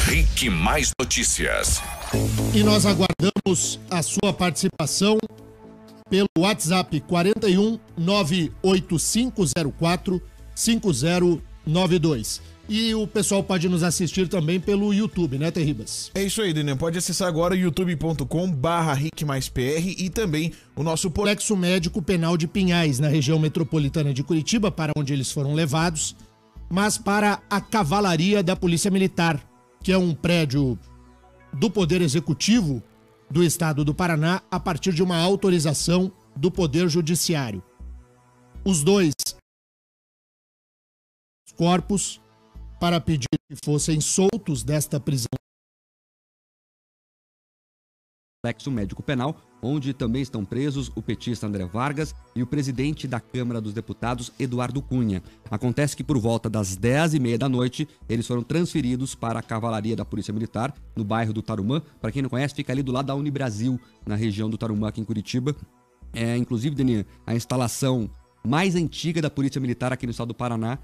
Rick Mais Notícias. E nós aguardamos a sua participação pelo WhatsApp 41 98504 5092. E o pessoal pode nos assistir também pelo YouTube, né, Terribas? É isso aí, Daniel. Pode acessar agora youtube.com/RickMaisPR e também o nosso Complexo Médico Penal de Pinhais, na região metropolitana de Curitiba, para onde eles foram levados, mas para a Cavalaria da Polícia Militar, que é um prédio do Poder Executivo do Estado do Paraná, a partir de uma autorização do Poder Judiciário. Os dois corpos para pedir que fossem soltos desta prisão. Complexo Médico Penal, onde também estão presos o petista André Vargas e o presidente da Câmara dos Deputados, Eduardo Cunha. Acontece que por volta das 10h30 da noite, eles foram transferidos para a Cavalaria da Polícia Militar, no bairro do Tarumã. Para quem não conhece, fica ali do lado da Unibrasil, na região do Tarumã, aqui em Curitiba. É, inclusive, Denis, a instalação mais antiga da Polícia Militar aqui no estado do Paraná.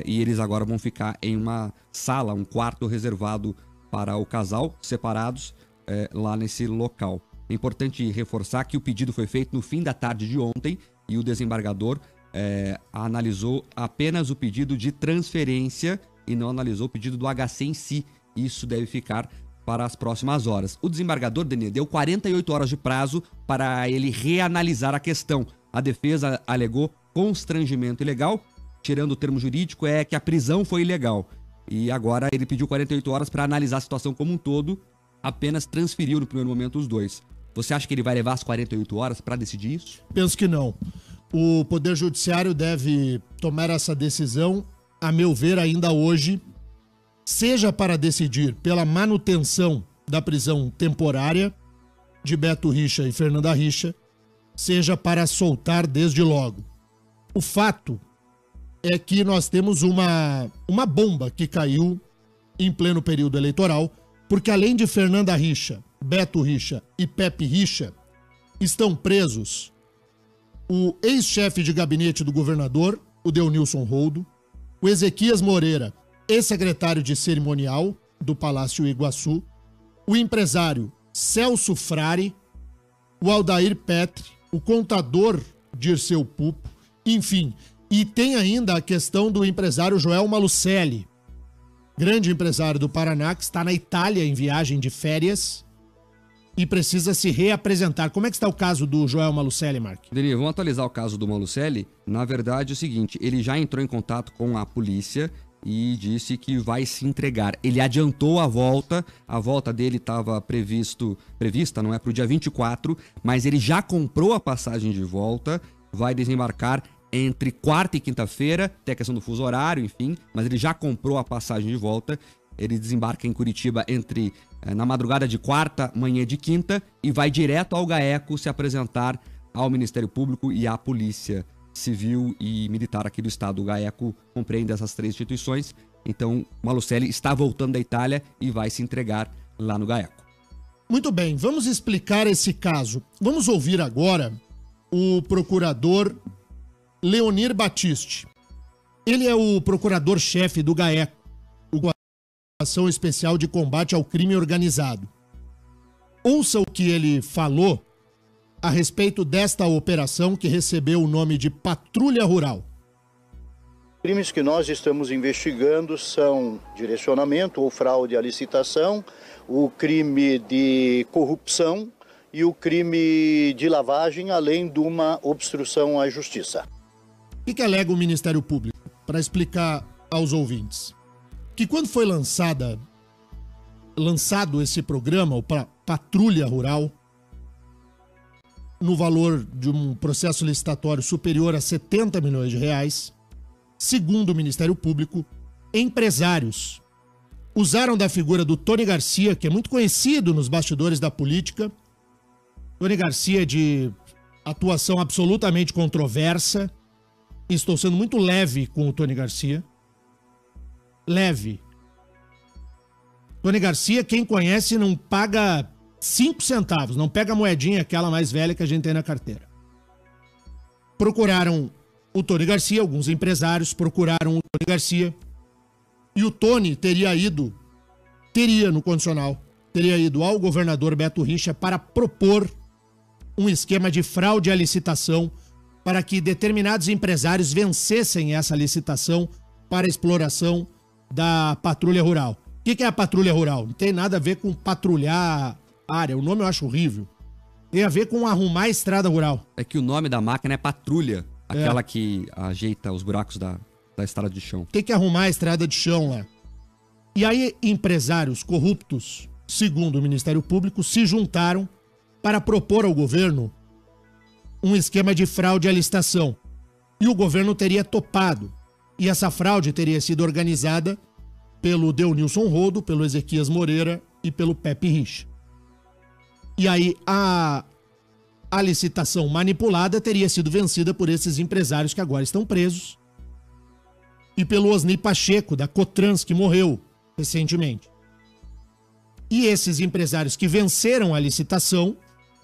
E eles agora vão ficar em uma sala, um quarto reservado para o casal, separados lá nesse local. É importante reforçar que o pedido foi feito no fim da tarde de ontem e o desembargador analisou apenas o pedido de transferência e não analisou o pedido do HC em si. Isso deve ficar para as próximas horas. O desembargador, Denis, deu 48 horas de prazo para ele reanalisar a questão. A defesa alegou constrangimento ilegal. Tirando o termo jurídico, é que a prisão foi ilegal. E agora ele pediu 48 horas para analisar a situação como um todo, apenas transferiu no primeiro momento os dois. Você acha que ele vai levar as 48 horas para decidir isso? Penso que não. O Poder Judiciário deve tomar essa decisão, a meu ver, ainda hoje, seja para decidir pela manutenção da prisão temporária de Beto Richa e Fernanda Richa, seja para soltar desde logo. O fato é que nós temos uma bomba que caiu em pleno período eleitoral, porque além de Fernanda Richa, Beto Richa e Pepe Richa, estão presos o ex-chefe de gabinete do governador, o Deunilson Roldo, o Ezequias Moreira, ex-secretário de cerimonial do Palácio Iguaçu, o empresário Celso Frari, o Aldair Petri, o contador Dirceu Pupo, enfim. E tem ainda a questão do empresário Joel Malucelli, grande empresário do Paraná, que está na Itália em viagem de férias e precisa se reapresentar. Como é que está o caso do Joel Malucelli, Mark? Denis, vamos atualizar o caso do Malucelli. Na verdade é o seguinte, ele já entrou em contato com a polícia e disse que vai se entregar. Ele adiantou a volta dele estava prevista, não é, para o dia 24, mas ele já comprou a passagem de volta, vai desembarcar entre quarta e quinta-feira, tem a questão do fuso horário, enfim, mas ele já comprou a passagem de volta. Ele desembarca em Curitiba na madrugada de quarta, manhã de quinta, e vai direto ao GAECO se apresentar ao Ministério Público e à Polícia Civil e Militar aqui do estado. O GAECO compreende essas três instituições, então Malucelli está voltando da Itália e vai se entregar lá no GAECO. Muito bem, vamos explicar esse caso. Vamos ouvir agora o procurador Leonir Batiste. Ele é o procurador-chefe do GAECO, Ação Especial de Combate ao Crime Organizado. Ouça o que ele falou a respeito desta operação que recebeu o nome de Patrulha Rural. Crimes que nós estamos investigando são direcionamento ou fraude à licitação, o crime de corrupção e o crime de lavagem, além de uma obstrução à justiça. O que alega o Ministério Público? Para explicar aos ouvintes. Que quando foi lançado esse programa, o Patrulha Rural, no valor de um processo licitatório superior a 70 milhões de reais, segundo o Ministério Público, empresários usaram da figura do Tony Garcia, que é muito conhecido nos bastidores da política. Tony Garcia de atuação absolutamente controversa. Estou sendo muito leve com o Tony Garcia. Leve. Tony Garcia, quem conhece, não paga 5 centavos, não pega a moedinha, aquela mais velha que a gente tem na carteira. Procuraram o Tony Garcia, alguns empresários procuraram o Tony Garcia, e o Tony teria ido teria no condicional, teria ido ao governador Beto Richa para propor um esquema de fraude à licitação para que determinados empresários vencessem essa licitação para a exploração da patrulha rural. O que é a patrulha rural? Não tem nada a ver com patrulhar área, o nome eu acho horrível. Tem a ver com arrumar a estrada rural. É que o nome da máquina é patrulha, aquela que ajeita os buracos da estrada de chão. Tem que arrumar a estrada de chão lá. E aí empresários corruptos, segundo o Ministério Público, se juntaram para propor ao governo um esquema de fraude à licitação. E o governo teria topado. E essa fraude teria sido organizada pelo Deunilson Rodo, pelo Ezequias Moreira e pelo Pepe Richa. E aí a licitação manipulada teria sido vencida por esses empresários que agora estão presos e pelo Osni Pacheco, da Cotrans, que morreu recentemente. E esses empresários que venceram a licitação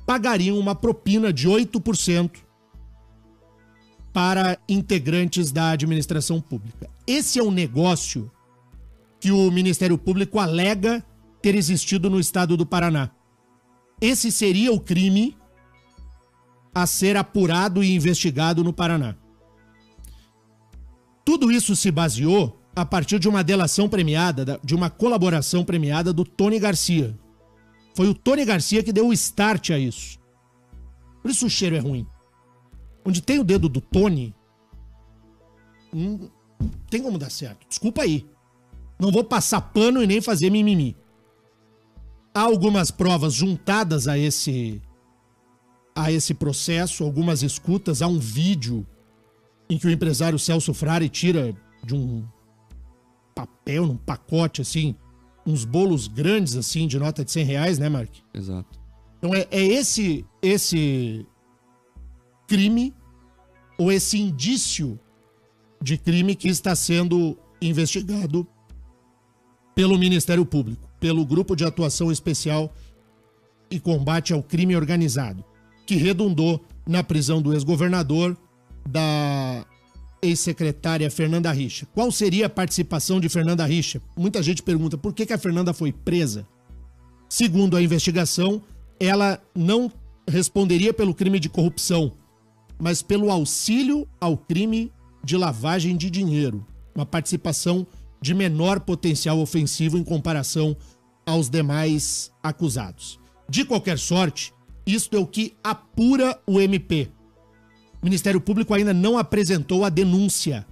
pagariam uma propina de 8% para integrantes da administração pública. Esse é um negócio que o Ministério Público alega ter existido no estado do Paraná. Esse seria o crime a ser apurado e investigado no Paraná. Tudo isso se baseou a partir de uma delação premiada, de uma colaboração premiada do Tony Garcia. Foi o Tony Garcia que deu o start a isso. Por isso o cheiro é ruim. Onde tem o dedo do Tony, não tem como dar certo. Desculpa aí. Não vou passar pano e nem fazer mimimi. Há algumas provas juntadas a esse processo, algumas escutas. Há um vídeo em que o empresário Celso Frari tira de um papel, num pacote, assim, uns bolos grandes, assim, de nota de R$100, né, Mark? Exato. Então é esse crime ou esse indício de crime que está sendo investigado pelo Ministério Público, pelo Grupo de Atuação Especial e Combate ao Crime Organizado, que redundou na prisão do ex-governador, da ex-secretária Fernanda Richa. Qual seria a participação de Fernanda Richa? Muita gente pergunta por que a Fernanda foi presa. Segundo a investigação, ela não responderia pelo crime de corrupção, mas pelo auxílio ao crime de lavagem de dinheiro, uma participação de menor potencial ofensivo em comparação aos demais acusados. De qualquer sorte, isto é o que apura o MP. O Ministério Público ainda não apresentou a denúncia.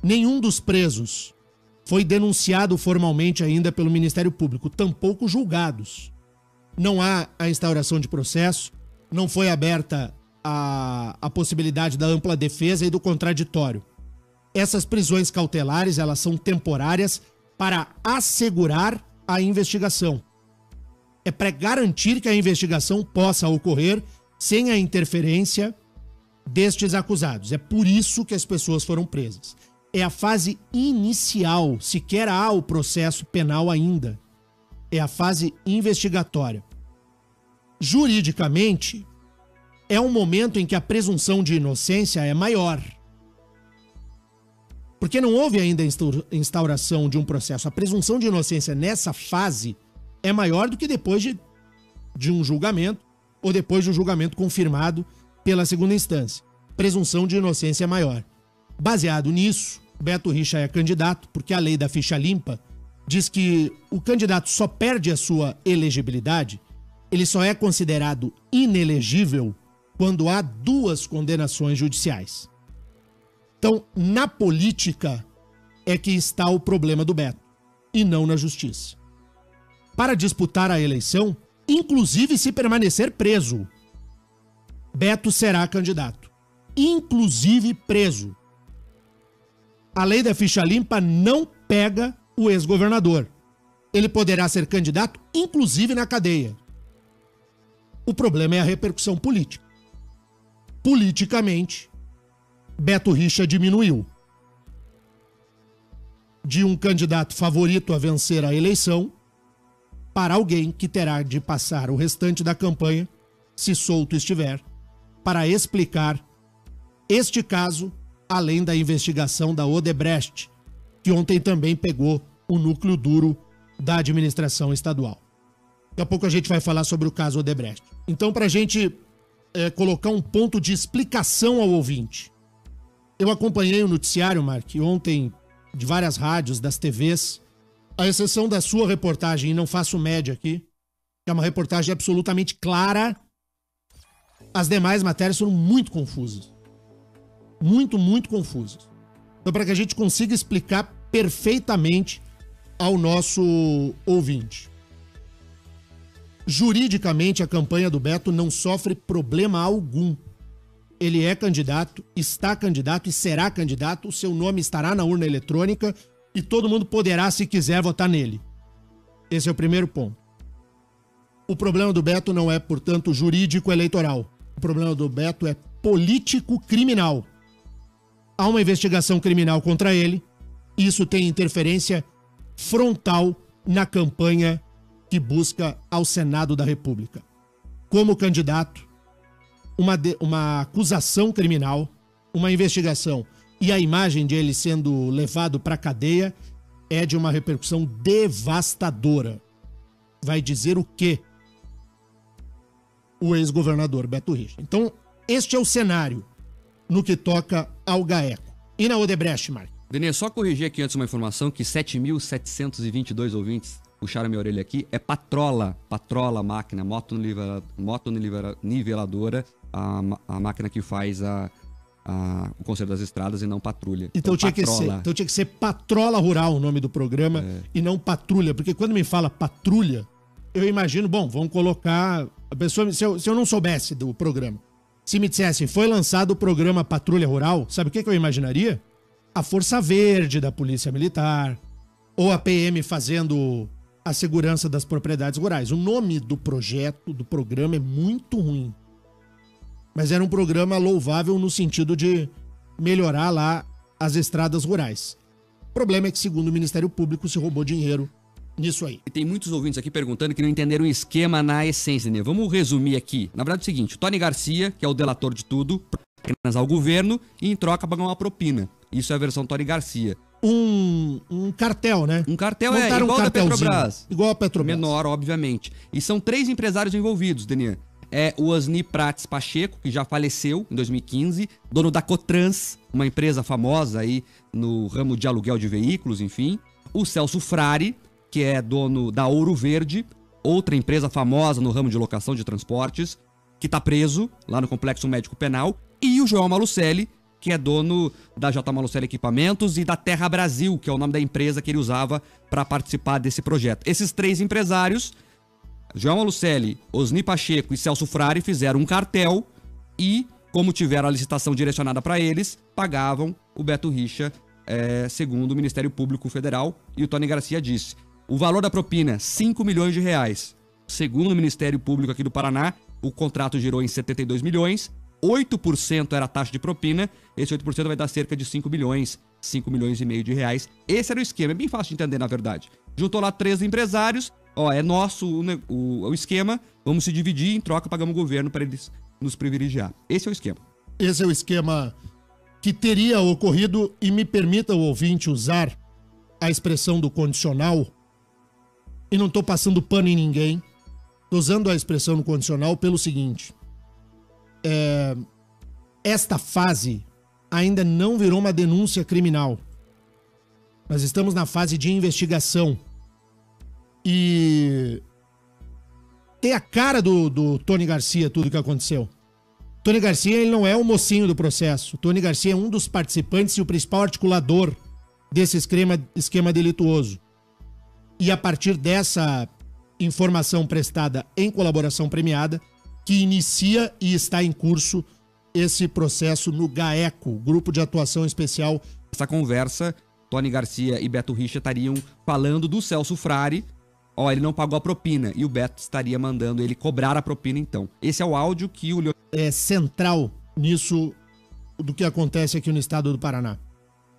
Nenhum dos presos foi denunciado formalmente ainda pelo Ministério Público, tampouco julgados. Não há a instauração de processo, não foi aberta a possibilidade da ampla defesa e do contraditório. Essas prisões cautelares, elas são temporárias para assegurar a investigação. É para garantir que a investigação possa ocorrer sem a interferência destes acusados. É por isso que as pessoas foram presas. É a fase inicial, sequer há o processo penal ainda. É a fase investigatória. Juridicamente, é um momento em que a presunção de inocência é maior. Porque não houve ainda a instauração de um processo. A presunção de inocência nessa fase é maior do que depois de um julgamento ou depois de um julgamento confirmado pela segunda instância. Presunção de inocência é maior. Baseado nisso, Beto Richa é candidato, porque a lei da ficha limpa diz que o candidato só perde a sua elegibilidade, ele só é considerado inelegível quando há 2 condenações judiciais. Então, na política é que está o problema do Beto, e não na justiça. Para disputar a eleição, inclusive se permanecer preso, Beto será candidato. Inclusive preso. A lei da ficha limpa não pega o ex-governador. Ele poderá ser candidato, inclusive na cadeia. O problema é a repercussão política. Politicamente, Beto Richa diminuiu de um candidato favorito a vencer a eleição para alguém que terá de passar o restante da campanha, se solto estiver, para explicar este caso, além da investigação da Odebrecht, que ontem também pegou o núcleo duro da administração estadual. Daqui a pouco a gente vai falar sobre o caso Odebrecht. Então, para a gente colocar um ponto de explicação ao ouvinte, eu acompanhei o noticiário, Mark, ontem, de várias rádios, das TVs, à exceção da sua reportagem, e não faço média aqui, que é uma reportagem absolutamente clara. As demais matérias foram muito confusas. Muito, muito confusas. Então, para que a gente consiga explicar perfeitamente ao nosso ouvinte. Juridicamente, a campanha do Beto não sofre problema algum. Ele é candidato, está candidato e será candidato. O seu nome estará na urna eletrônica e todo mundo poderá, se quiser, votar nele. Esse é o primeiro ponto. O problema do Beto não é, portanto, jurídico-eleitoral. O problema do Beto é político-criminal. Há uma investigação criminal contra ele. Isso tem interferência frontal na campanha que busca ao Senado da República. Como candidato, uma acusação criminal, uma investigação e a imagem de ele sendo levado para a cadeia é de uma repercussão devastadora. Vai dizer o quê? O ex-governador Beto Richa. Então, este é o cenário no que toca ao GAECO. E na Odebrecht, Mark? Denê, só corrigir aqui antes uma informação que 7.722 ouvintes puxaram minha orelha aqui. É Patrola máquina, moto-niveladora, a máquina que faz o Conselho das Estradas e não patrulha. Então tinha que ser Patrola Rural o nome do programa e não Patrulha, porque quando me fala patrulha, eu imagino, bom, vamos colocar a pessoa, se eu não soubesse do programa, se me dissessem, foi lançado o programa Patrulha Rural, sabe o que eu imaginaria? A Força Verde da Polícia Militar, ou a PM fazendo a segurança das propriedades rurais. O nome do projeto, do programa, é muito ruim. Mas era um programa louvável no sentido de melhorar lá as estradas rurais. O problema é que, segundo o Ministério Público, se roubou dinheiro nisso aí. E tem muitos ouvintes aqui perguntando que não entenderam o esquema na essência, né? Vamos resumir aqui. Na verdade é o seguinte, o Tony Garcia, que é o delator de tudo, apenas ao governo e em troca pagar uma propina. Isso é a versão Tony Garcia. Um cartel, né? Um cartel Montaram igual da Petrobras. Igual a Petrobras. Menor, obviamente. E são 3 empresários envolvidos, Denian. É o Osni Prates Pacheco, que já faleceu em 2015, dono da Cotrans, uma empresa famosa aí no ramo de aluguel de veículos, enfim. O Celso Frari, que é dono da Ouro Verde, outra empresa famosa no ramo de locação de transportes, que está preso lá no Complexo Médico Penal. E o João Malucelli, que é dono da J. Malucelli Equipamentos e da Terra Brasil, que é o nome da empresa que ele usava para participar desse projeto. Esses 3 empresários, João Malucelli, Osni Pacheco e Celso Frari, fizeram um cartel e, como tiveram a licitação direcionada para eles, pagavam o Beto Richa, segundo o Ministério Público Federal. E o Tony Garcia disse, o valor da propina, 5 milhões de reais. Segundo o Ministério Público aqui do Paraná, o contrato girou em 72 milhões, 8% era a taxa de propina, esse 8% vai dar cerca de 5 milhões e meio de reais. Esse era o esquema, é bem fácil de entender, na verdade. Juntou lá 3 empresários, é nosso o esquema, vamos se dividir, em troca pagamos o governo para eles nos privilegiar. Esse é o esquema. Esse é o esquema que teria ocorrido, e me permita o ouvinte usar a expressão do condicional, e não estou passando pano em ninguém, estou usando a expressão do condicional pelo seguinte... esta fase ainda não virou uma denúncia criminal. Nós estamos na fase de investigação. E tem a cara do Tony Garcia tudo que aconteceu. Tony Garcia, ele não é o mocinho do processo. Tony Garcia é um dos participantes e o principal articulador desse esquema delituoso. E a partir dessa informação prestada em colaboração premiada, que inicia e está em curso esse processo no GAECO, Grupo de Atuação Especial. Essa conversa, Tony Garcia e Beto Richa estariam falando do Celso Frari. Ele não pagou a propina e o Beto estaria mandando ele cobrar a propina então. Esse é o áudio que o... É central nisso do que acontece aqui no estado do Paraná.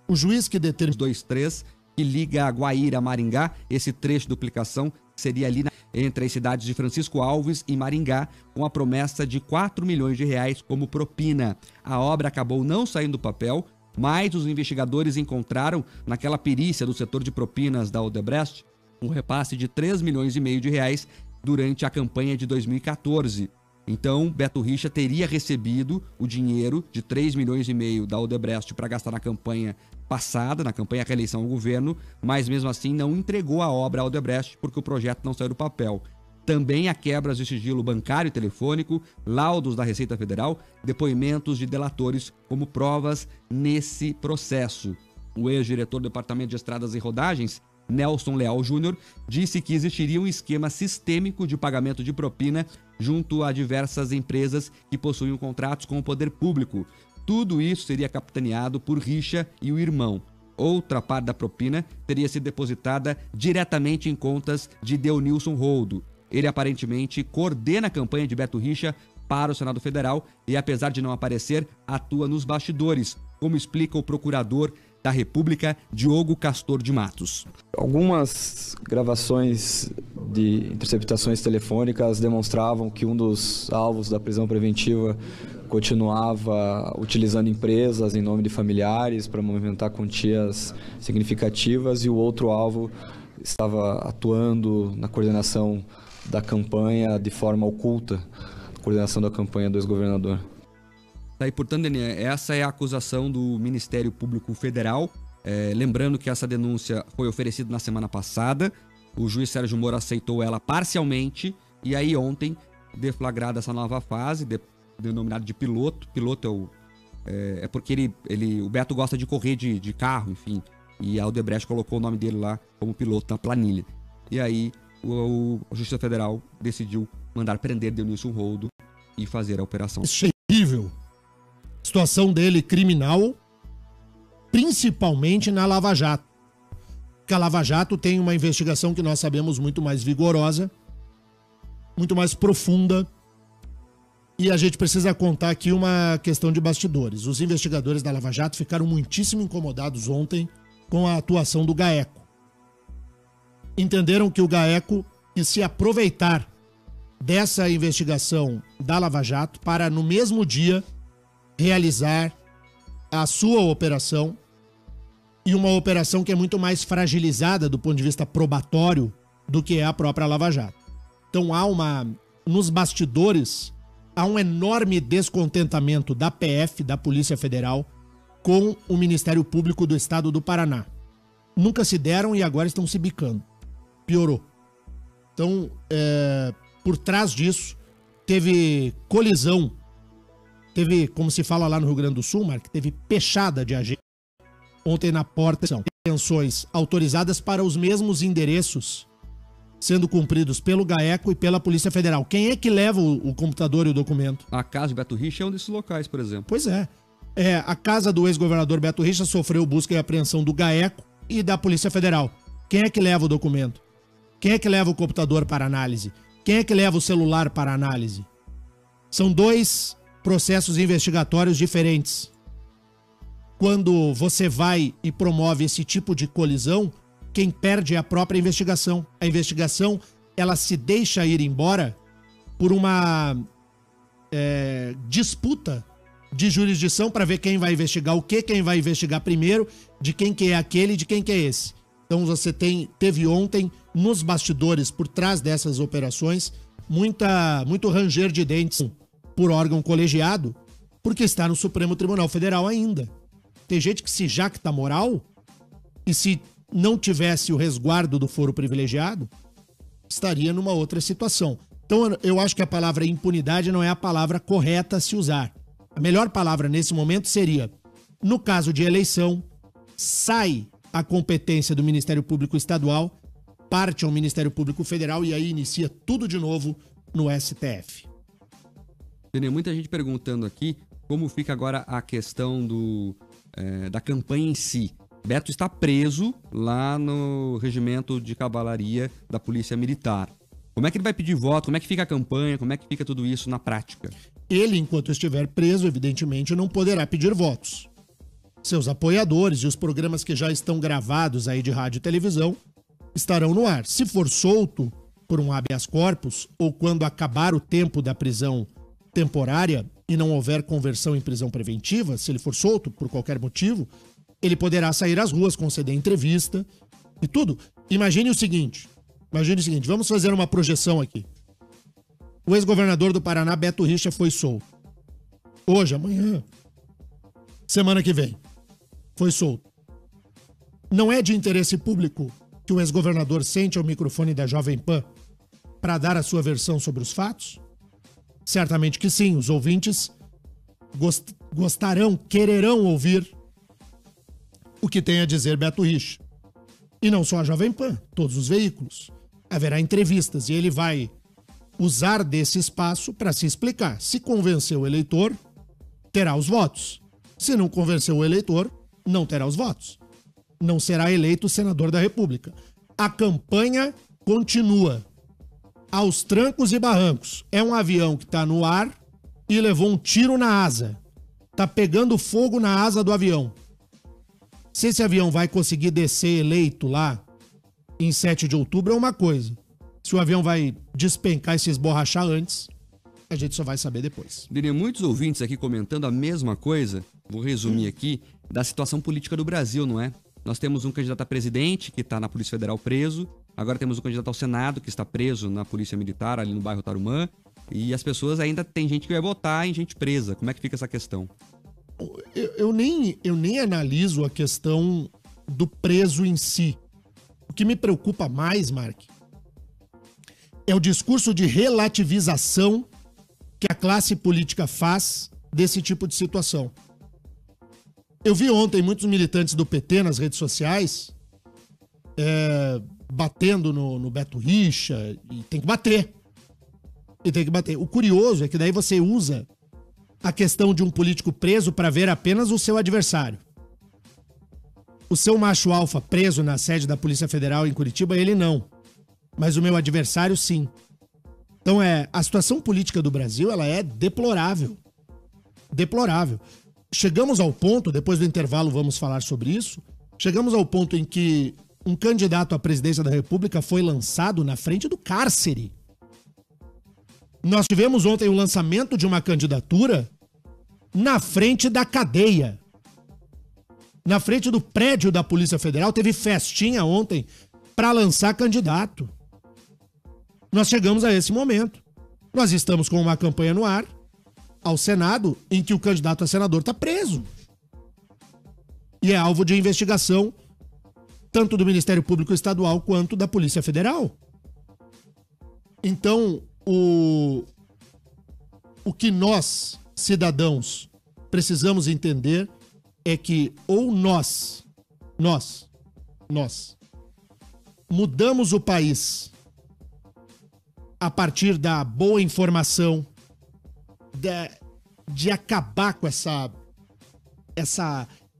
O juiz que determina... 23, que liga a Guaíra a Maringá, esse trecho de duplicação seria ali entre as cidades de Francisco Alves e Maringá, com a promessa de 4 milhões de reais como propina. A obra acabou não saindo do papel, mas os investigadores encontraram, naquela perícia do setor de propinas da Odebrecht, um repasse de 3,5 milhões de reais durante a campanha de 2014. Então, Beto Richa teria recebido o dinheiro de 3,5 milhões da Odebrecht para gastar na campanha passada, na campanha reeleição ao governo, mas mesmo assim não entregou a obra à Odebrecht porque o projeto não saiu do papel. Também há quebras de sigilo bancário e telefônico, laudos da Receita Federal, depoimentos de delatores como provas nesse processo. O ex-diretor do Departamento de Estradas e Rodagens, Nelson Leal Júnior, disse que existiria um esquema sistêmico de pagamento de propina junto a diversas empresas que possuíam contratos com o poder público. Tudo isso seria capitaneado por Richa e o irmão. Outra parte da propina teria sido depositada diretamente em contas de Deunilson Roldo. Ele aparentemente coordena a campanha de Beto Richa para o Senado Federal e, apesar de não aparecer, atua nos bastidores, como explica o procurador da República, Diogo Castor de Matos. Algumas gravações de interceptações telefônicas demonstravam que um dos alvos da prisão preventiva continuava utilizando empresas em nome de familiares para movimentar quantias significativas e o outro alvo estava atuando na coordenação da campanha de forma oculta, coordenação da campanha do ex-governador. Daí, portanto, essa é a acusação do Ministério Público Federal. Lembrando que essa denúncia foi oferecida na semana passada, o juiz Sérgio Moro aceitou ela parcialmente e aí ontem, deflagrada essa nova fase, denominada de piloto. Piloto é porque o Beto gosta de correr de carro, enfim, e a Odebrecht colocou o nome dele lá como piloto na planilha. E aí a Justiça Federal decidiu mandar prender Deunilson Roldo e fazer a operação. Isso é terrível. A situação dele criminal, principalmente na Lava Jato. Porque a Lava Jato tem uma investigação que nós sabemos muito mais vigorosa, muito mais profunda. E a gente precisa contar aqui uma questão de bastidores. Os investigadores da Lava Jato ficaram muitíssimo incomodados ontem com a atuação do GAECO. Entenderam que o GAECO quis se aproveitar dessa investigação da Lava Jato para, no mesmo dia, realizar a sua operação, e uma operação que é muito mais fragilizada do ponto de vista probatório do que é a própria Lava Jato. Então nos bastidores, há um enorme descontentamento da PF, da Polícia Federal, com o Ministério Público do Estado do Paraná. Nunca se deram e agora estão se bicando. Piorou. Então, por trás disso, teve colisão, teve, como se fala lá no Rio Grande do Sul, Mark, teve pechada de agente ontem na porta. São detenções autorizadas para os mesmos endereços sendo cumpridos pelo GAECO e pela Polícia Federal. Quem é que leva o computador e o documento? A casa de Beto Richa é um desses locais, por exemplo. Pois é. A casa do ex-governador Beto Richa sofreu busca e apreensão do GAECO e da Polícia Federal. Quem é que leva o documento? Quem é que leva o computador para análise? Quem é que leva o celular para análise? São dois processos investigatórios diferentes. Quando você vai e promove esse tipo de colisão, quem perde é a própria investigação. A investigação, ela se deixa ir embora por uma disputa de jurisdição para ver quem vai investigar o quê, quem vai investigar primeiro, de quem que é aquele e de quem que é esse. Então você teve ontem, nos bastidores, por trás dessas operações, muito ranger de dentes por órgão colegiado, porque está no Supremo Tribunal Federal ainda. Tem gente que se jacta moral e se não tivesse o resguardo do foro privilegiado, estaria numa outra situação. Então eu acho que a palavra impunidade não é a palavra correta a se usar. A melhor palavra nesse momento seria, no caso de eleição, sai a competência do Ministério Público Estadual, parte ao Ministério Público Federal e aí inicia tudo de novo no STF. Tem muita gente perguntando aqui como fica agora a questão da campanha em si. Beto está preso lá no regimento de cavalaria da Polícia Militar. Como é que ele vai pedir voto? Como é que fica a campanha? Como é que fica tudo isso na prática? Ele, enquanto estiver preso, evidentemente, não poderá pedir votos. Seus apoiadores e os programas que já estão gravados aí de rádio e televisão estarão no ar. Se for solto por um habeas corpus ou quando acabar o tempo da prisão temporária e não houver conversão em prisão preventiva, se ele for solto por qualquer motivo, ele poderá sair às ruas, conceder entrevista e tudo. Imagine o seguinte, vamos fazer uma projeção aqui. O ex-governador do Paraná, Beto Richa, foi solto. Hoje, amanhã, semana que vem, foi solto. Não é de interesse público que o ex-governador sente ao microfone da Jovem Pan para dar a sua versão sobre os fatos? Certamente que sim, os ouvintes quererão ouvir o que tem a dizer Beto Richa. E não só a Jovem Pan, todos os veículos. Haverá entrevistas e ele vai usar desse espaço para se explicar. Se convencer o eleitor, terá os votos. Se não convencer o eleitor, não terá os votos. Não será eleito senador da República. A campanha continua. Aos trancos e barrancos. É um avião que está no ar e levou um tiro na asa. Está pegando fogo na asa do avião. Se esse avião vai conseguir descer eleito lá em 7 de outubro é uma coisa. Se o avião vai despencar e se esborrachar antes, a gente só vai saber depois. Diria, muitos ouvintes aqui comentando a mesma coisa, vou resumir aqui, da situação política do Brasil, não é? Nós temos um candidato a presidente que está na Polícia Federal preso, agora temos um candidato ao Senado que está preso na Polícia Militar, ali no bairro Tarumã, e as pessoas ainda tem gente que vai votar em gente presa. Como é que fica essa questão? Eu nem analiso a questão do preso em si. O que me preocupa mais, Mark, é o discurso de relativização que a classe política faz desse tipo de situação. Eu vi ontem muitos militantes do PT nas redes sociais batendo no Beto Richa, e tem que bater. O curioso é que daí você usa a questão de um político preso para ver apenas o seu adversário. O seu macho alfa preso na sede da Polícia Federal em Curitiba, ele não. Mas o meu adversário, sim. Então a situação política do Brasil, ela é deplorável. Deplorável. Chegamos ao ponto, depois do intervalo vamos falar sobre isso, chegamos ao ponto em que um candidato à presidência da República foi lançado na frente do cárcere. Nós tivemos ontem o lançamento de uma candidatura na frente da cadeia. Na frente do prédio da Polícia Federal, teve festinha ontem para lançar candidato. Nós chegamos a esse momento. Nós estamos com uma campanha no ar ao Senado em que o candidato a senador está preso. E é alvo de investigação tanto do Ministério Público Estadual quanto da Polícia Federal. Então, o que nós, cidadãos, precisamos entender é que ou nós mudamos o país a partir da boa informação, de acabar com essa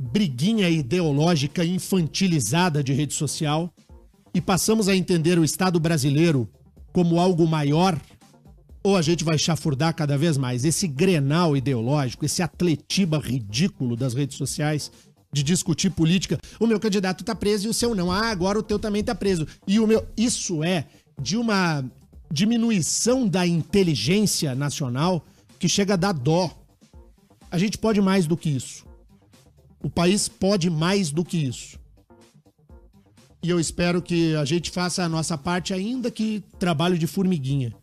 briguinha ideológica infantilizada de rede social e passamos a entender o Estado brasileiro como algo maior, ou a gente vai chafurdar cada vez mais esse grenal ideológico, esse atletiba ridículo das redes sociais de discutir política. O meu candidato tá preso e o seu não. Ah, agora o teu também tá preso. E o meu... Isso é de uma diminuição da inteligência nacional que chega a dar dó. A gente pode mais do que isso. O país pode mais do que isso. E eu espero que a gente faça a nossa parte, ainda que trabalho de formiguinha.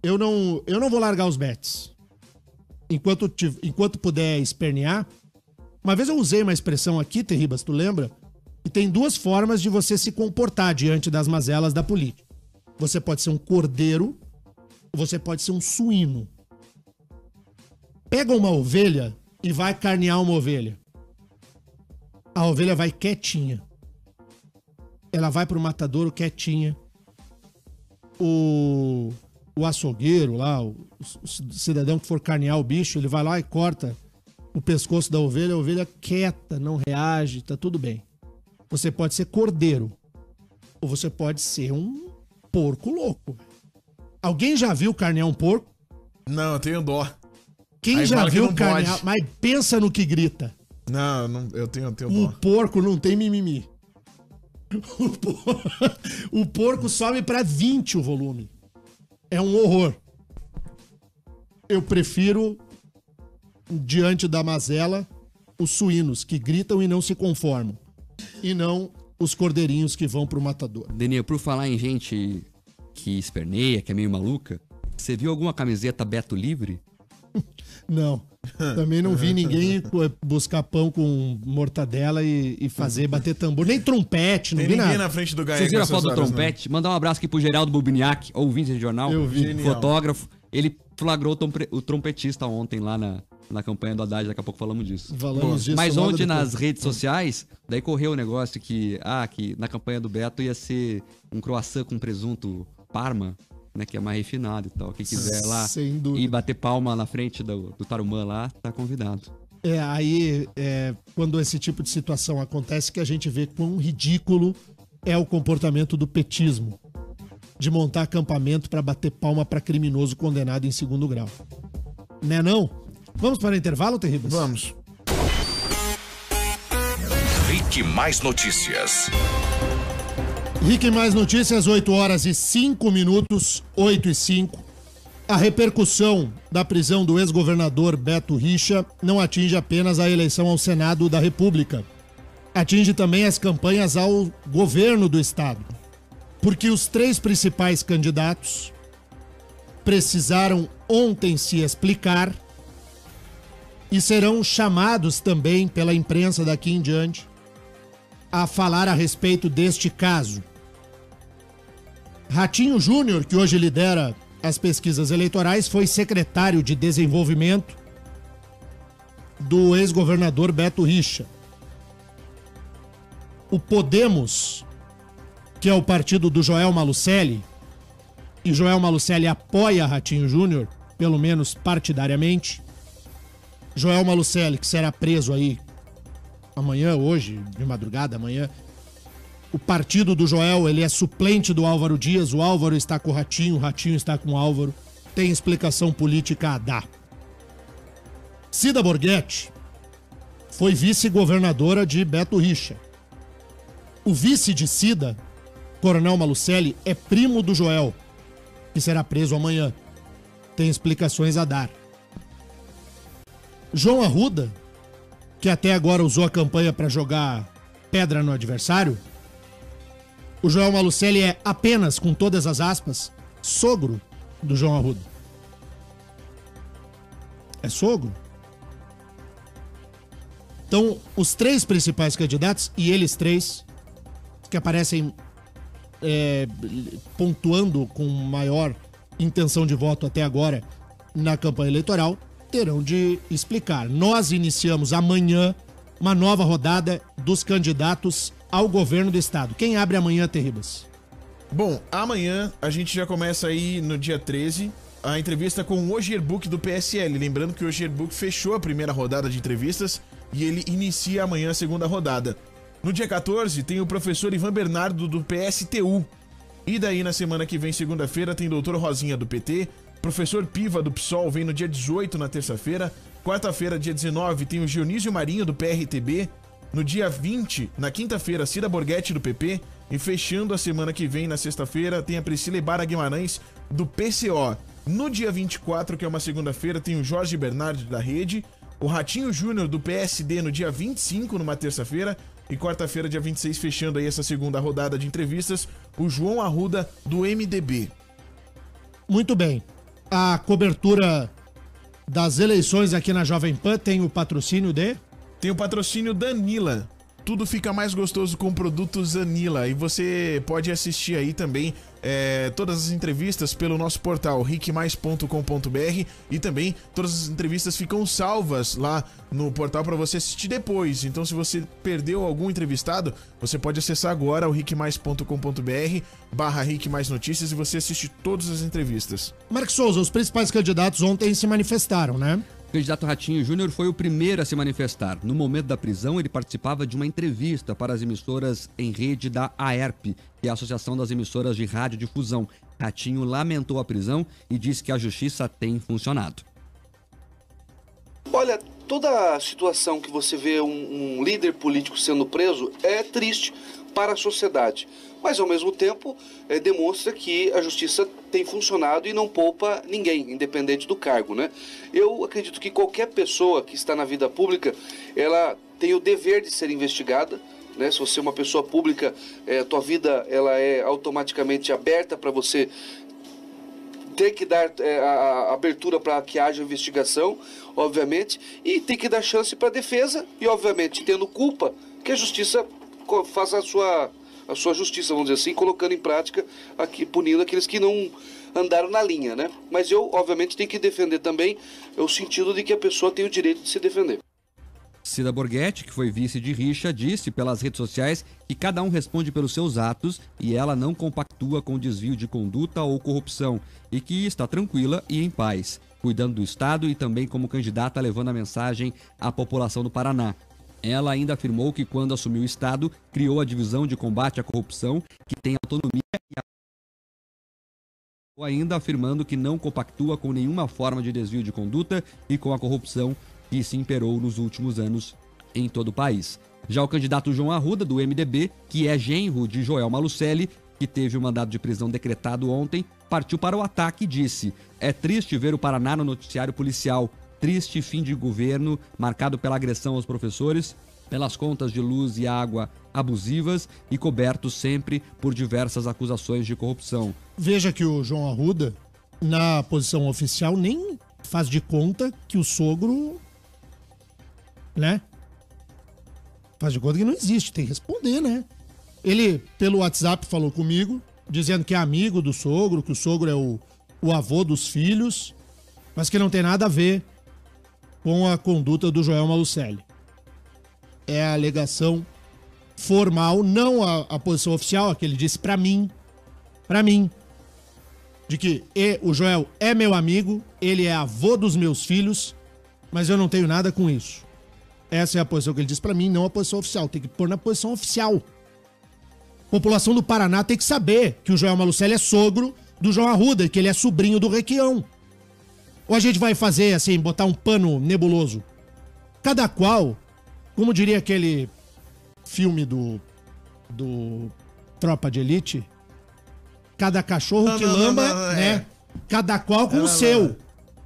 Eu não vou largar os bets. Enquanto puder espernear. Uma vez eu usei uma expressão aqui, Terribas, tu lembra? E tem duas formas de você se comportar diante das mazelas da política. Você pode ser um cordeiro ou você pode ser um suíno. Pega uma ovelha e vai carnear uma ovelha. A ovelha vai quietinha. Ela vai pro matadouro quietinha. O açougueiro lá, o cidadão que for carnear o bicho, ele vai lá e corta o pescoço da ovelha, a ovelha quieta, não reage, tá tudo bem. Você pode ser cordeiro. Ou você pode ser um porco louco. Alguém já viu carnear um porco? Não, eu tenho dó. Quem aí já viu carnear? Pode. Mas pensa no que grita. Não, eu tenho dó. O porco não tem mimimi. O porco sobe pra 20 o volume. É um horror. Eu prefiro, diante da mazela, os suínos que gritam e não se conformam. E não os cordeirinhos que vão pro matador. Denê, por falar em gente que esperneia, que é meio maluca, você viu alguma camiseta Beto Livre? Não. Também não vi ninguém buscar pão com mortadela e bater tambor. Nem trompete, não Tem vi ninguém nada. na frente do Gaia. Vocês viram a foto do trompete? Mandar um abraço aqui pro Geraldo Bubiniak, ouvinte de jornal. Eu vi. Genial. Fotógrafo. Ele flagrou o trompetista ontem lá na campanha do Haddad, daqui a pouco falamos disso. Falamos disso. Mas logo ontem depois. nas redes sociais, daí correu o negócio que na campanha do Beto ia ser um croissant com presunto Parma, né, que é mais refinado e tal. Quem quiser lá Sem dúvida. e bater palma na frente do Tarumã lá, tá convidado. Quando esse tipo de situação acontece, que a gente vê quão ridículo é o comportamento do petismo. De montar acampamento para bater palma para criminoso condenado em 2º grau. Né não? Vamos para o intervalo, Terribas? Vamos. Rick Mais Notícias. Rick Mais Notícias, 8h05, 8h05. A repercussão da prisão do ex-governador Beto Richa não atinge apenas a eleição ao Senado da República. Atinge também as campanhas ao governo do estado. Porque os 3 principais candidatos precisaram ontem se explicar e serão chamados também pela imprensa daqui em diante a falar a respeito deste caso. Ratinho Júnior, que hoje lidera as pesquisas eleitorais, foi secretário de desenvolvimento do ex-governador Beto Richa. O Podemos, que é o partido do Joel Malucelli, e Joel Malucelli apoia Ratinho Júnior, pelo menos partidariamente. Joel Malucelli, que será preso aí amanhã, hoje, de madrugada, amanhã. O partido do Joel, ele é suplente do Álvaro Dias, o Álvaro está com o Ratinho está com o Álvaro. Tem explicação política a dar. Cida Borghetti foi vice-governadora de Beto Richa. O vice de Cida, Coronel Malucelli, é primo do Joel, que será preso amanhã. Tem explicações a dar. João Arruda, que até agora usou a campanha para jogar pedra no adversário, o Joel Malucelli é apenas, com todas as aspas, sogro do João Arruda. É sogro. Então, os 3 principais candidatos, e eles 3, que aparecem pontuando com maior intenção de voto até agora na campanha eleitoral, terão de explicar. Nós iniciamos amanhã uma nova rodada dos candidatos ao governo do estado. Quem abre amanhã, Terribas? Bom, amanhã a gente já começa aí no dia 13 a entrevista com o Ogierbuch do PSL. Lembrando que o Ogierbuch fechou a primeira rodada de entrevistas e ele inicia amanhã a segunda rodada. No dia 14 tem o professor Ivan Bernardo do PSTU. E daí na semana que vem, segunda-feira, tem doutor Rosinha do PT, professor Piva do PSOL vem no dia 18, na terça-feira. Quarta-feira, dia 19, tem o Dionísio Marinho do PRTB. No dia 20, na quinta-feira, Cida Borghetti do PP. E fechando a semana que vem, na sexta-feira, tem a Priscila Ibarra Guimarães do PCO. No dia 24, que é uma segunda-feira, tem o Jorge Bernardi da Rede. O Ratinho Júnior do PSD no dia 25, numa terça-feira. E quarta-feira, dia 26, fechando aí essa segunda rodada de entrevistas, o João Arruda do MDB. Muito bem. A cobertura das eleições aqui na Jovem Pan tem o patrocínio de... Tem o patrocínio da Anila. Tudo fica mais gostoso com produtos Anila. E você pode assistir aí também todas as entrevistas pelo nosso portal rickmais.com.br. E também todas as entrevistas ficam salvas lá no portal para você assistir depois. Então, se você perdeu algum entrevistado, você pode acessar agora o rickmais.com.br/rickmaisnoticias e você assiste todas as entrevistas. Marcos Souza, os principais candidatos ontem se manifestaram, né? O candidato Ratinho Júnior foi o primeiro a se manifestar. No momento da prisão, ele participava de uma entrevista para as emissoras em rede da AERP, que é a Associação das Emissoras de Radiodifusão. Ratinho lamentou a prisão e disse que a justiça tem funcionado. Olha, toda a situação que você vê um líder político sendo preso é triste para a sociedade. Mas, ao mesmo tempo, demonstra que a justiça tem funcionado e não poupa ninguém, independente do cargo, né? Eu acredito que qualquer pessoa que está na vida pública, ela tem o dever de ser investigada, né? Se você é uma pessoa pública, tua vida ela é automaticamente aberta para você ter que dar a abertura para que haja investigação, obviamente, e tem que dar chance para a defesa e, obviamente, tendo culpa, que a justiça faça a sua justiça, vamos dizer assim, colocando em prática, punindo aqueles que não andaram na linha, né? Mas eu, obviamente, tenho que defender também o sentido de que a pessoa tem o direito de se defender. Cida Borghetti, que foi vice de Richa, disse pelas redes sociais que cada um responde pelos seus atos e ela não compactua com desvio de conduta ou corrupção e que está tranquila e em paz, cuidando do Estado e também como candidata levando a mensagem à população do Paraná. Ela ainda afirmou que quando assumiu o Estado, criou a Divisão de Combate à Corrupção, que tem autonomia e ainda afirmando que não compactua com nenhuma forma de desvio de conduta e com a corrupção que se imperou nos últimos anos em todo o país. Já o candidato João Arruda, do MDB, que é genro de Joel Malucelli, que teve o mandado de prisão decretado ontem, partiu para o ataque e disse: "É triste ver o Paraná no noticiário policial, triste fim de governo marcado pela agressão aos professores, pelas contas de luz e água abusivas e coberto sempre por diversas acusações de corrupção." Veja que o João Arruda, na posição oficial, nem faz de conta que o sogro, né? Faz de conta que não existe, tem que responder, né? Ele, pelo WhatsApp, falou comigo, dizendo que é amigo do sogro, que o sogro é o avô dos filhos, mas que não tem nada a ver com a conduta do Joel Malucelli. É a alegação formal, não a posição oficial, a que ele disse pra mim, de que o Joel é meu amigo, ele é avô dos meus filhos, mas eu não tenho nada com isso. Essa é a posição que ele disse pra mim, não a posição oficial. Tem que pôr na posição oficial. A população do Paraná tem que saber que o Joel Malucelli é sogro do João Arruda e que ele é sobrinho do Requião. Ou a gente vai fazer assim, botar um pano nebuloso? Cada qual, como diria aquele filme do Tropa de Elite, cada cachorro que lamba, né? Cada qual com o seu.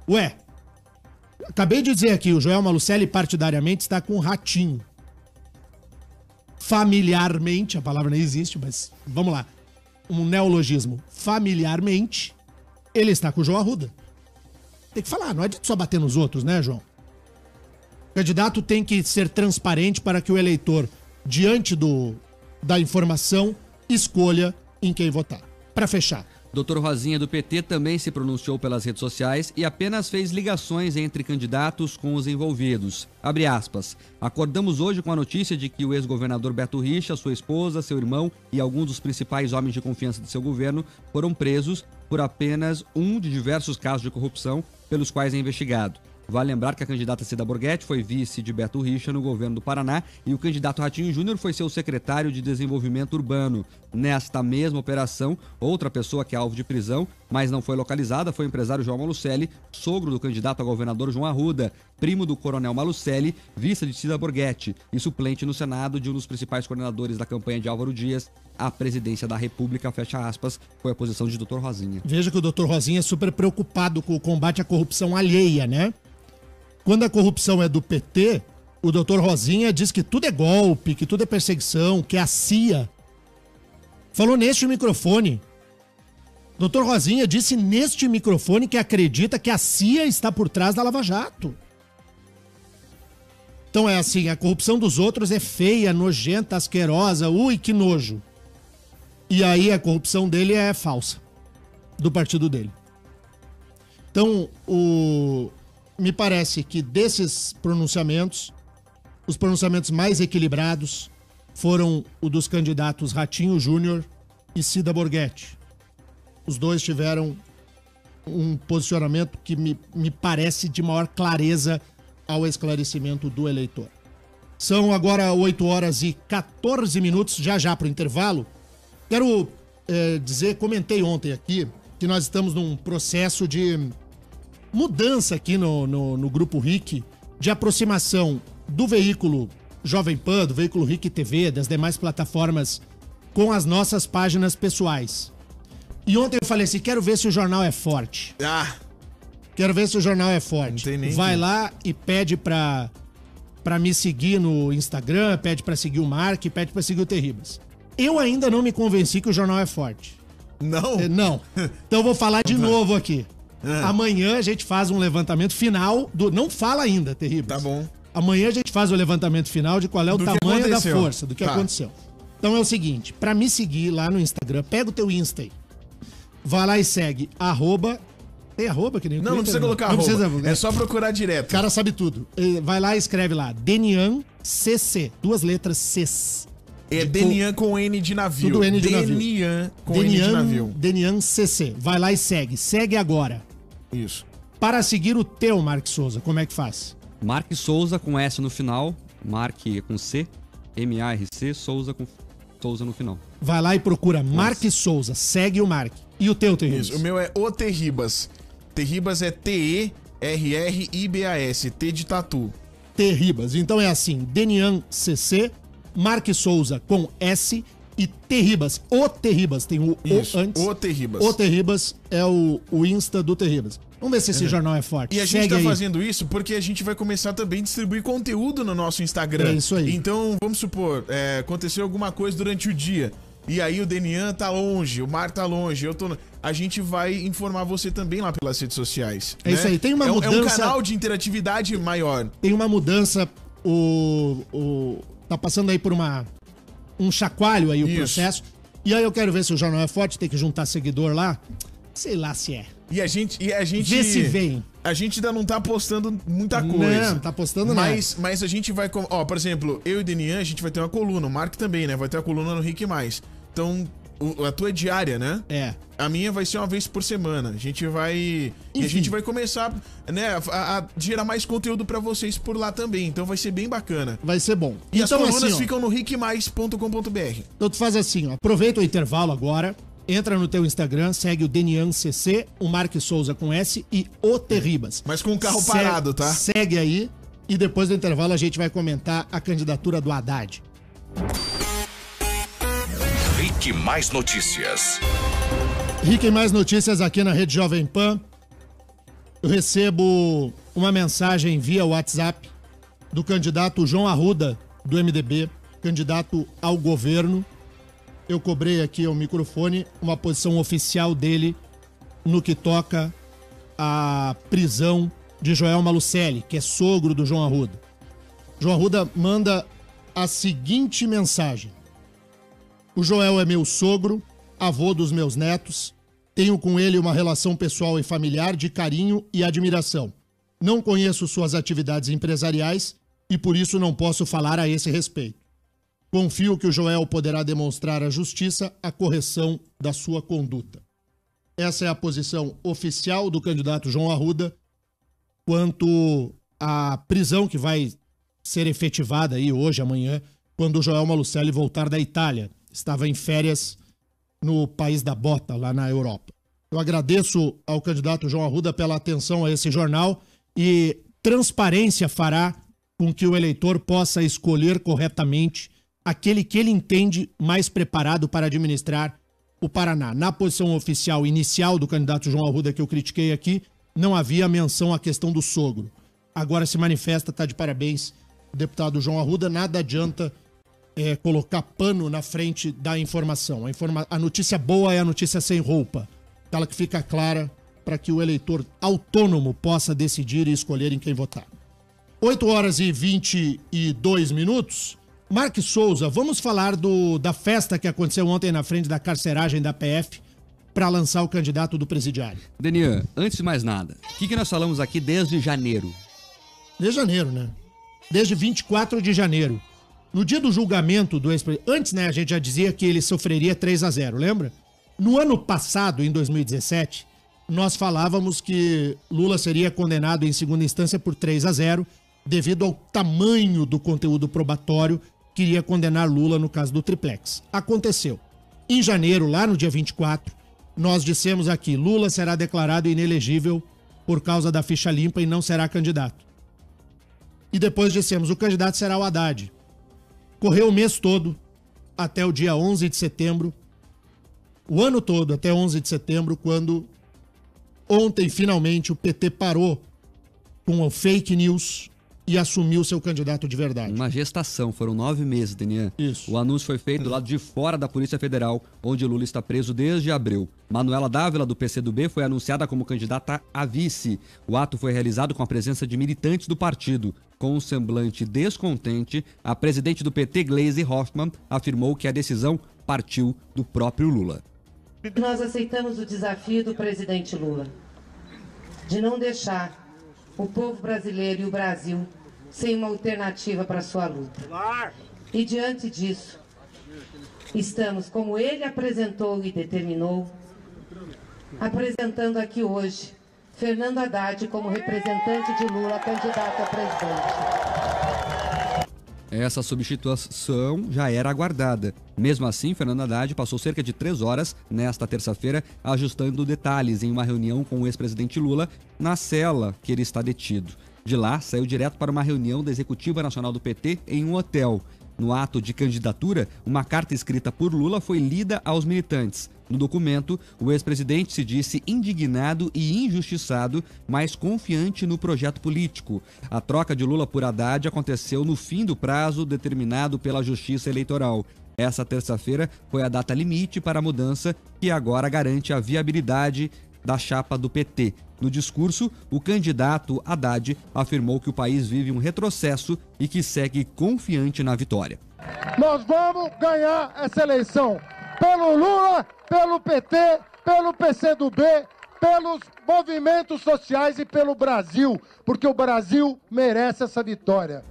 Ué, acabei de dizer aqui, o Joel Malucelli partidariamente está com um ratinho. Familiarmente, a palavra não existe, mas vamos lá. Um neologismo. Familiarmente, ele está com o João Arruda. Tem que falar, não adianta só bater nos outros, né, João? O candidato tem que ser transparente para que o eleitor, diante da informação, escolha em quem votar. Para fechar. Dr. Rosinha, do PT, também se pronunciou pelas redes sociais e apenas fez ligações entre candidatos com os envolvidos. Abre aspas. "Acordamos hoje com a notícia de que o ex-governador Beto Richa, sua esposa, seu irmão e alguns dos principais homens de confiança de seu governo foram presos por apenas um de diversos casos de corrupção pelos quais é investigado. Vale lembrar que a candidata Cida Borghetti foi vice de Beto Richa no governo do Paraná e o candidato Ratinho Júnior foi seu secretário de Desenvolvimento Urbano. Nesta mesma operação, outra pessoa que é alvo de prisão, mas não foi localizada, foi o empresário João Malucelli, sogro do candidato a governador João Arruda, primo do coronel Malucelli, vice de Cida Borghetti e suplente no Senado de um dos principais coordenadores da campanha de Álvaro Dias à presidência da República, fecha aspas, foi a posição de Dr. Rosinha. Veja que o Dr. Rosinha é super preocupado com o combate à corrupção alheia, né? Quando a corrupção é do PT, o doutor Rosinha diz que tudo é golpe, que tudo é perseguição, que é a CIA. Falou neste microfone. Doutor Rosinha disse neste microfone que acredita que a CIA está por trás da Lava Jato. Então é assim, a corrupção dos outros é feia, nojenta, asquerosa, ui, que nojo. E aí a corrupção dele é falsa, do partido dele. Então, me parece que desses pronunciamentos, os pronunciamentos mais equilibrados foram o dos candidatos Ratinho Júnior e Cida Borghetti. Os dois tiveram um posicionamento que me parece de maior clareza ao esclarecimento do eleitor. São agora 8 horas e 14 minutos, já para o intervalo. Quero comentei ontem aqui que nós estamos num processo de mudança aqui no Grupo RIC, de aproximação do veículo Jovem Pan, do veículo RIC TV, das demais plataformas, com as nossas páginas pessoais. E ontem eu falei assim, quero ver se o jornal é forte. Quero ver se o jornal é forte. Vai lá e pede pra pra me seguir no Instagram, pede pra seguir o Mark, pede pra seguir o Terribas. Eu ainda não me convenci que o jornal é forte. Não? Não. Então eu vou falar de novo aqui. Amanhã a gente faz um levantamento final do... Não fala ainda, Terribas. Tá bom. Amanhã a gente faz o levantamento final de qual é o tamanho da força, do que aconteceu. Então é o seguinte, pra me seguir lá no Instagram, pega o teu Insta aí. Vai lá e segue, @... Tem arroba que nem o Não, Twitter, não precisa colocar arroba. Precisa, é só procurar direto. O cara sabe tudo. Vai lá e escreve lá, Denian CC, 2 letras Cs. É Denian com N de navio. Tudo N de navio. Denian com N de navio. Denian CC. Vai lá e segue. Segue agora. Isso. Para seguir o teu, Mark Souza, como é que faz? Mark Souza com S no final, Mark com C, M-A-R-C, Souza com Souza no final. Vai lá e procura Mark Souza, segue o Mark. E o teu, Terribas? Isso, o meu é o Terribas. Terribas é T-E-R-R-I-B-A-S, T de tatu. Terribas. Então é assim, Denian CC, Mark Souza com S e Terribas. O Terribas, tem o Isso, O antes. o Terribas. O Terribas é o Insta do Terribas. Vamos ver se esse jornal é forte. E a gente Segue tá aí. fazendo isso porque a gente vai começar também a distribuir conteúdo no nosso Instagram. É isso aí. Então, vamos supor, aconteceu alguma coisa durante o dia. E aí o Denian tá longe, o Mar tá longe, a gente vai informar você também lá pelas redes sociais. É isso aí, tem uma mudança... É um canal de interatividade maior. Tem uma mudança, tá passando aí por um chacoalho aí o processo. E aí eu quero ver se o jornal é forte, tem que juntar seguidor lá. Sei lá se é. E a gente Vê se vem. A gente ainda não tá postando muita coisa. Não tá postando nada. Mas a gente vai... Ó, por exemplo, eu e o Denian, a gente vai ter uma coluna. O Mark também, né? Vai ter uma coluna no Rick Mais. Então, a tua é diária, né? É. A minha vai ser uma vez por semana. A gente vai... Enfim. E a gente vai começar, né, a gerar mais conteúdo pra vocês por lá também. Então vai ser bem bacana. Vai ser bom. E então, as colunas assim, ó, ficam no rickmais.com.br. Então tu faz assim, ó. Aproveita o intervalo agora. Entra no teu Instagram, segue o Denian CC, o Mark Souza com S e o Terribas. Mas com o carro parado, tá? Segue aí e depois do intervalo a gente vai comentar a candidatura do Haddad. Rick Mais Notícias. Rick, mais notícias aqui na Rede Jovem Pan. Eu recebo uma mensagem via WhatsApp do candidato João Arruda, do MDB, candidato ao governo. Eu cobrei aqui ao microfone uma posição oficial dele no que toca à prisão de Joel Malucelli, que é sogro do João Arruda. João Arruda manda a seguinte mensagem. O Joel é meu sogro, avô dos meus netos. Tenho com ele uma relação pessoal e familiar de carinho e admiração. Não conheço suas atividades empresariais e por isso não posso falar a esse respeito. Confio que o Joel poderá demonstrar à justiça a correção da sua conduta. Essa é a posição oficial do candidato João Arruda quanto à prisão que vai ser efetivada aí hoje, amanhã, quando o Joel Malucelli voltar da Itália. Estava em férias no país da bota, lá na Europa. Eu agradeço ao candidato João Arruda pela atenção a esse jornal e transparência fará com que o eleitor possa escolher corretamente aquele que ele entende mais preparado para administrar o Paraná. Na posição oficial inicial do candidato João Arruda, que eu critiquei aqui, não havia menção à questão do sogro. Agora se manifesta, tá de parabéns, o deputado João Arruda. Nada adianta colocar pano na frente da informação. A notícia boa é a notícia sem roupa. Aquela que fica clara para que o eleitor autônomo possa decidir e escolher em quem votar. 8h22. Mark Souza, vamos falar da festa que aconteceu ontem na frente da carceragem da PF para lançar o candidato do presidiário. Denian, antes de mais nada, o que nós falamos aqui desde janeiro? Desde janeiro, né? Desde 24 de janeiro. No dia do julgamento do ex-presidente, antes, né, a gente já dizia que ele sofreria 3-0, lembra? No ano passado, em 2017, nós falávamos que Lula seria condenado em segunda instância por 3-0, devido ao tamanho do conteúdo probatório que iria condenar Lula no caso do triplex. Aconteceu. Em janeiro, lá no dia 24, nós dissemos aqui, Lula será declarado inelegível por causa da ficha limpa e não será candidato. E depois dissemos, o candidato será o Haddad. Correu o mês todo, até o dia 11 de setembro, o ano todo, até 11 de setembro, quando ontem, finalmente, o PT parou com o fake news e assumir o seu candidato de verdade. Uma gestação, foram 9 meses, Denian. Isso. O anúncio foi feito do lado de fora da Polícia Federal, onde Lula está preso desde abril. Manuela Dávila, do PCdoB, foi anunciada como candidata a vice. O ato foi realizado com a presença de militantes do partido. Com um semblante descontente, a presidente do PT, Gleisi Hoffmann, afirmou que a decisão partiu do próprio Lula. Nós aceitamos o desafio do presidente Lula de não deixar o povo brasileiro e o Brasil sem uma alternativa para sua luta. E diante disso, estamos, como ele apresentou e determinou, apresentando aqui hoje Fernando Haddad como representante de Lula, candidato a presidente. Essa substituição já era aguardada. Mesmo assim, Fernando Haddad passou cerca de 3 horas, nesta terça-feira, ajustando detalhes em uma reunião com o ex-presidente Lula na cela que ele está detido. De lá, saiu direto para uma reunião da Executiva Nacional do PT em um hotel. No ato de candidatura, uma carta escrita por Lula foi lida aos militantes. No documento, o ex-presidente se disse indignado e injustiçado, mas confiante no projeto político. A troca de Lula por Haddad aconteceu no fim do prazo determinado pela Justiça Eleitoral. Essa terça-feira foi a data limite para a mudança, que agora garante a viabilidade da chapa do PT. No discurso, o candidato Haddad afirmou que o país vive um retrocesso e que segue confiante na vitória. Nós vamos ganhar essa eleição pelo Lula, pelo PT, pelo PCdoB, pelos movimentos sociais e pelo Brasil, porque o Brasil merece essa vitória.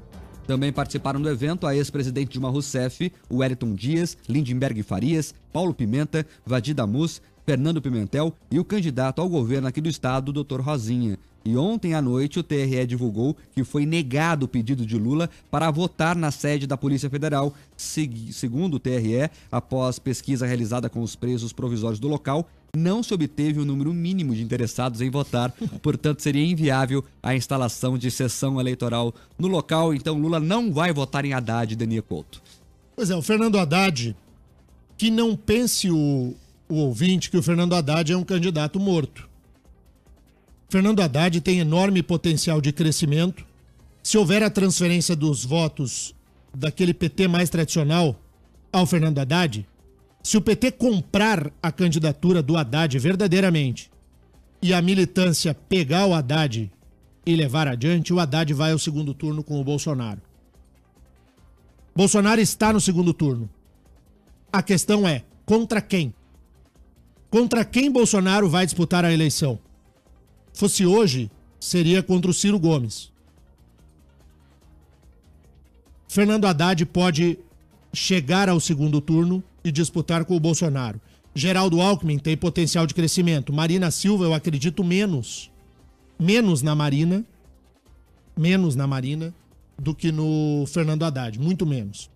Também participaram do evento a ex-presidente Dilma Rousseff, Wellington Dias, Lindenberg Farias, Paulo Pimenta, Vadi Damus, Fernando Pimentel e o candidato ao governo aqui do estado, Dr. Rosinha. E ontem à noite o TRE divulgou que foi negado o pedido de Lula para votar na sede da Polícia Federal. Segundo o TRE, após pesquisa realizada com os presos provisórios do local, não se obteve o número mínimo de interessados em votar, portanto seria inviável a instalação de sessão eleitoral no local, então Lula não vai votar em Haddad, Denier Couto. Pois é, o Fernando Haddad, que não pense o ouvinte que o Fernando Haddad é um candidato morto. Fernando Haddad tem enorme potencial de crescimento. Se houver a transferência dos votos daquele PT mais tradicional ao Fernando Haddad, se o PT comprar a candidatura do Haddad verdadeiramente e a militância pegar o Haddad e levar adiante, o Haddad vai ao segundo turno com o Bolsonaro. Bolsonaro está no segundo turno. A questão é, contra quem? Contra quem Bolsonaro vai disputar a eleição? Fosse hoje, seria contra o Ciro Gomes. Fernando Haddad pode chegar ao segundo turno e disputar com o Bolsonaro. Geraldo Alckmin tem potencial de crescimento. Marina Silva, eu acredito menos na Marina do que no Fernando Haddad, muito menos.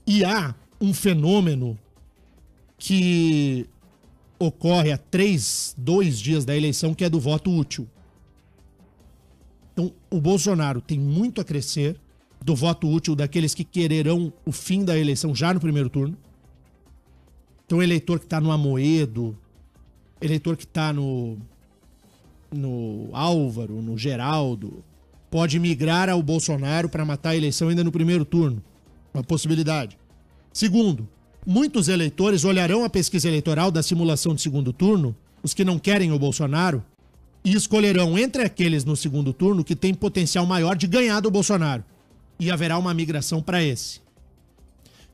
E há um fenômeno que ocorre há 2 dias da eleição, que é do voto útil. Então, o Bolsonaro tem muito a crescer do voto útil daqueles que quererão o fim da eleição já no primeiro turno. Então, o eleitor que está no Amoedo, eleitor que está no Álvaro, no Geraldo, pode migrar ao Bolsonaro para matar a eleição ainda no primeiro turno. Uma possibilidade. Segundo, muitos eleitores olharão a pesquisa eleitoral da simulação de segundo turno, os que não querem o Bolsonaro, e escolherão entre aqueles no segundo turno que têm potencial maior de ganhar do Bolsonaro. E haverá uma migração para esse.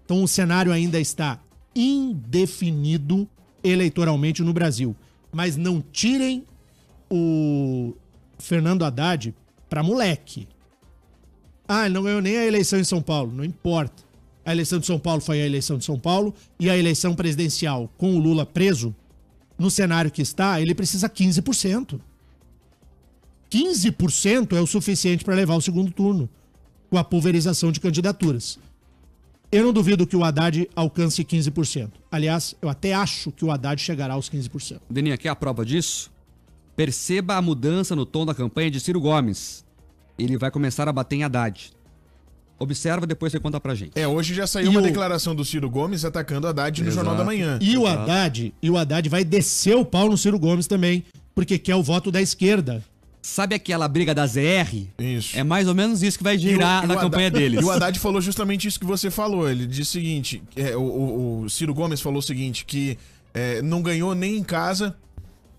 Então o cenário ainda está indefinido eleitoralmente no Brasil. Mas não tirem o Fernando Haddad para moleque. Ah, ele não ganhou nem a eleição em São Paulo. Não importa. A eleição de São Paulo foi a eleição de São Paulo e a eleição presidencial com o Lula preso, no cenário que está, ele precisa 15%. 15% é o suficiente para levar o segundo turno, com a pulverização de candidaturas. Eu não duvido que o Haddad alcance 15%. Aliás, eu até acho que o Haddad chegará aos 15%. Deninha, quer a prova disso? Perceba a mudança no tom da campanha de Ciro Gomes. Ele vai começar a bater em Haddad. Observa, depois você conta pra gente. Hoje já saiu uma declaração do Ciro Gomes atacando o Haddad no Jornal da Manhã. E o Haddad vai descer o pau no Ciro Gomes também, porque quer o voto da esquerda. Sabe aquela briga da ZR? Isso. É mais ou menos isso que vai girar na campanha deles. E o Haddad falou justamente isso que você falou. Ele disse o seguinte, o Ciro Gomes falou o seguinte, que não ganhou nem em casa,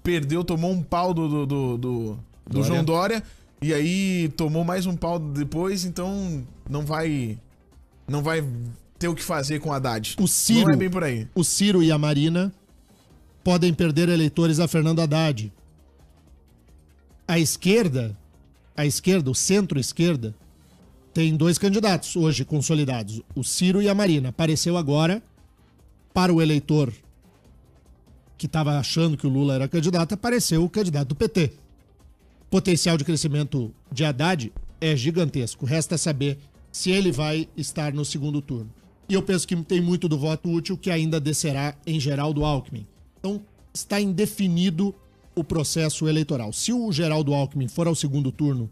perdeu, tomou um pau do João Dória, e aí tomou mais um pau depois, então não vai ter o que fazer com o Haddad. O Ciro, não é bem por aí. O Ciro e a Marina podem perder eleitores a Fernando Haddad. A esquerda, o centro-esquerda, tem 2 candidatos hoje consolidados, o Ciro e a Marina. Apareceu agora, para o eleitor que estava achando que o Lula era candidato, apareceu o candidato do PT. Potencial de crescimento de Haddad é gigantesco. Resta saber se ele vai estar no segundo turno. E eu penso que tem muito do voto útil que ainda descerá em Geraldo Alckmin. Então, está indefinido o processo eleitoral. Se o Geraldo Alckmin for ao segundo turno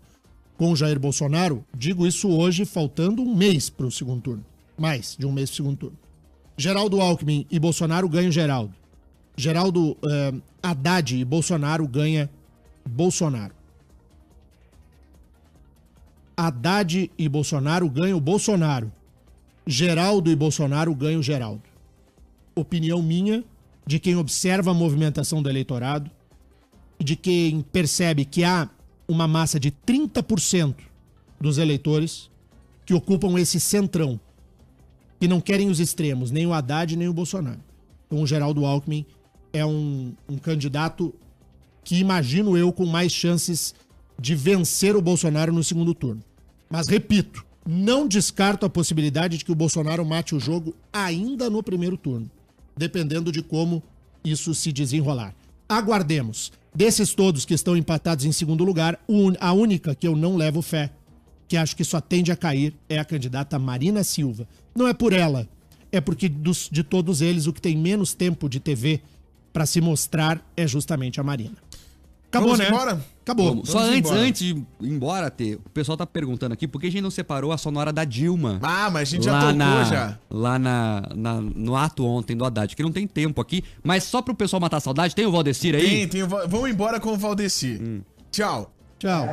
com o Jair Bolsonaro, digo isso hoje, faltando um mês para o segundo turno. Mais de um mês para o segundo turno. Geraldo Alckmin e Bolsonaro ganham Geraldo. Haddad e Bolsonaro ganha Bolsonaro. Haddad e Bolsonaro ganham Bolsonaro. Geraldo e Bolsonaro ganham Geraldo. Opinião minha, de quem observa a movimentação do eleitorado, de quem percebe que há uma massa de 30% dos eleitores que ocupam esse centrão, que não querem os extremos, nem o Haddad, nem o Bolsonaro. Então o Geraldo Alckmin é um candidato que imagino eu com mais chances de vencer o Bolsonaro no segundo turno. Mas repito, não descarto a possibilidade de que o Bolsonaro mate o jogo ainda no primeiro turno, dependendo de como isso se desenrolar. Aguardemos. Desses todos que estão empatados em segundo lugar, a única que eu não levo fé, que acho que só tende a cair, é a candidata Marina Silva. Não é por ela, é porque de todos eles o que tem menos tempo de TV para se mostrar é justamente a Marina. Acabou, Vamos né? embora? Acabou. Vamos. Só antes de ir embora, o pessoal tá perguntando aqui por que a gente não separou a sonora da Dilma. Ah, mas a gente já tocou já. Lá no ato ontem do Haddad, que não tem tempo aqui. Mas só pro pessoal matar a saudade, tem o Valdecir aí? Tem. Vamos embora com o Valdecir. Tchau. Tchau.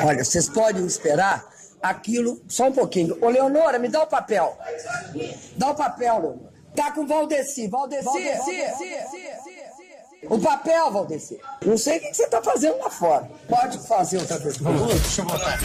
Olha, vocês podem esperar aquilo só um pouquinho. Ô, Leonora, me dá o papel. Dá o papel, Leonora. Tá com o Valdecir. Valdecir. O papel, Valdecir. Não sei o que você tá fazendo lá fora. Pode fazer outra vez. Deixa eu voltar.